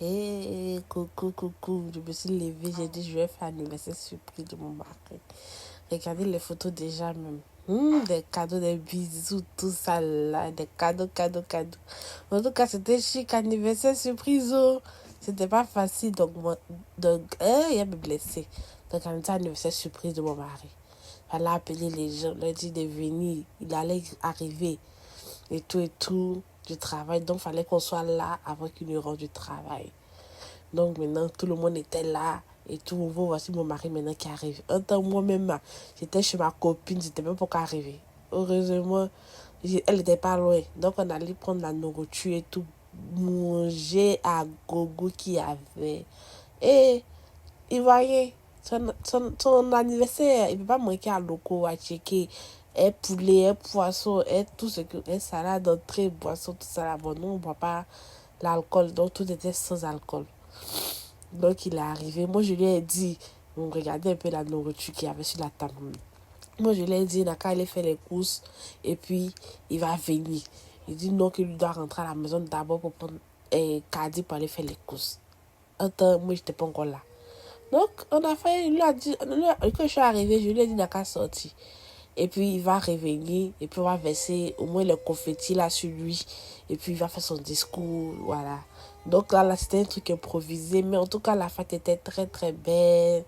Et coucou, coucou. Je me suis levée, j'ai dit, je vais faire l'anniversaire surprise de mon mari. Regardez les photos déjà même. Des cadeaux, des bisous, tout ça là. Des cadeaux, cadeaux, cadeaux. En tout cas, c'était chic, anniversaire surprise. Oh. C'était pas facile, il a me blessé. Donc, anniversaire surprise de mon mari. Elle a appelé les gens, leur dit de venir. Il allait arriver et tout du travail. Donc, il fallait qu'on soit là avant qu'il ne rentre du travail. Donc, maintenant, tout le monde était là et tout. Voici mon mari maintenant qui arrive. Un temps, moi-même, j'étais chez ma copine, j'étais même pas arrivée. Heureusement, elle n'était pas loin. Donc, on allait prendre la nourriture et tout. Manger à gogo qu'il y avait. Et il voyait son anniversaire. Il ne peut pas manquer à loco, à checker. Et poulet, et poisson, et tout ce que. Et salade d'entrée, boisson, tout ça là. Bon, nous, on ne boit pas l'alcool. Donc, tout était sans alcool. Donc, il est arrivé. Moi, je lui ai dit, on regardait un peu la nourriture qu'il y avait sur la table. Moi, je lui ai dit, il n'a qu'à aller faire les courses et puis il va venir. Il dit non, qu'il doit rentrer à la maison d'abord pour prendre un caddie pour aller faire les courses. Un temps, moi, je n'étais pas encore là. Donc, on a fait, il lui a dit, quand je suis arrivée, je lui ai dit, il n'a qu'à sortir. Et puis, il va revenir et puis on va verser au moins le confetti là sur lui. Et puis, il va faire son discours, voilà. Donc là, c'était un truc improvisé. Mais en tout cas, la fête était très, très belle.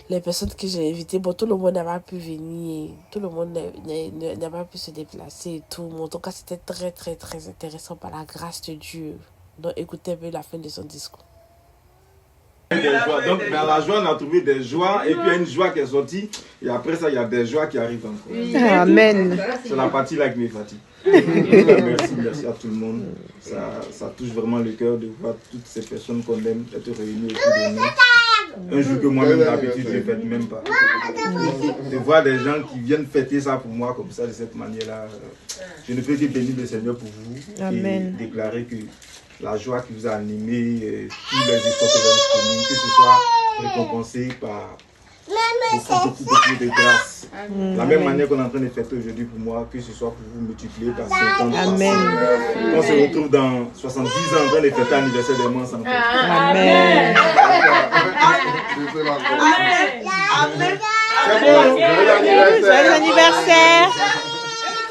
Les personnes que j'ai invitées, bon, tout le monde n'a pas pu venir. Tout le monde n'a pas pu se déplacer et tout. Mais en tout cas, c'était très, très, très intéressant par la grâce de Dieu. Donc, écoutez un peu la fin de son discours. Donc, dans la joie, on a trouvé des joies, et puis il y a une joie qui est sortie, et après ça, il y a des joies qui arrivent encore. Amen. C'est la partie là qui me fatigue. Merci à tout le monde. Ça touche vraiment le cœur de voir toutes ces personnes qu'on aime être réunies autour de nous. Un jour que moi-même, d'habitude, je ne fête même pas. De voir des gens qui viennent fêter ça pour moi comme ça, de cette manière-là, je ne peux que bénir le Seigneur pour vous. Amen. Et déclarer que la joie qui vous a animé, tous les efforts que vous avez fournis, que ce soit récompensé par beaucoup de grâce. La même manière qu'on est en train de fêter aujourd'hui pour moi, que ce soit pour vous multiplier par 50. Amen. On se retrouve dans 70 ans en train de fêter l'anniversaire des morts sans fête. Amen. Joyeux anniversaire.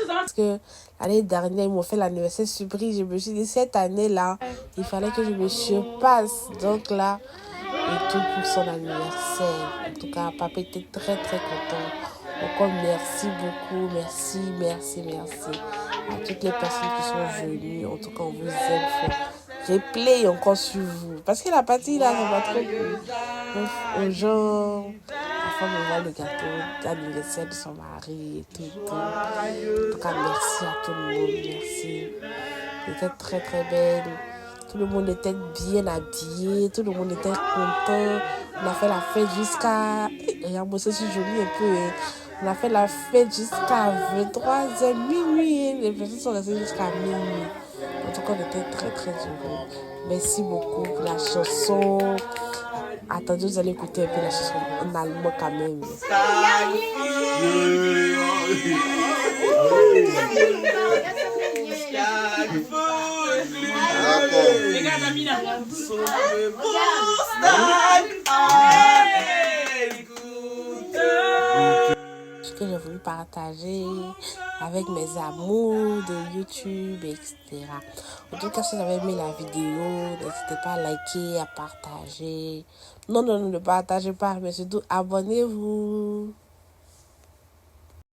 Parce que l'année dernière, ils m'ont fait l'anniversaire surprise. Je me suis dit, cette année-là, il fallait que je me surpasse. Donc là, et tout pour son anniversaire. En tout cas, papa était très, très content. Encore merci beaucoup. Merci, merci, merci à toutes les personnes qui sont venues. En tout cas, on vous aime. Replay encore sur vous. Parce que la partie là, ça va trop plus. Donc, aux gens, la femme envoie le gâteau d'anniversaire de son mari et tout, tout. En tout cas, merci à tout le monde. Merci. C'était très, très belle. Tout le monde était bien habillé. Tout le monde était content. On a fait la fête jusqu'à... Regarde-moi, c'est si joli un peu. Hein. On a fait la fête jusqu'à 23h minuit. Les personnes sont restées jusqu'à minuit. En tout cas, on était très, très heureux. Merci beaucoup pour la chanson. Attendez, vous allez écouter un peu la chanson en allemand quand même. Ce que j'ai voulu partager avec mes amours de YouTube, etc. En tout cas, si vous avez aimé la vidéo, n'hésitez pas à liker, à partager. Non, ne partagez pas, mais surtout abonnez-vous.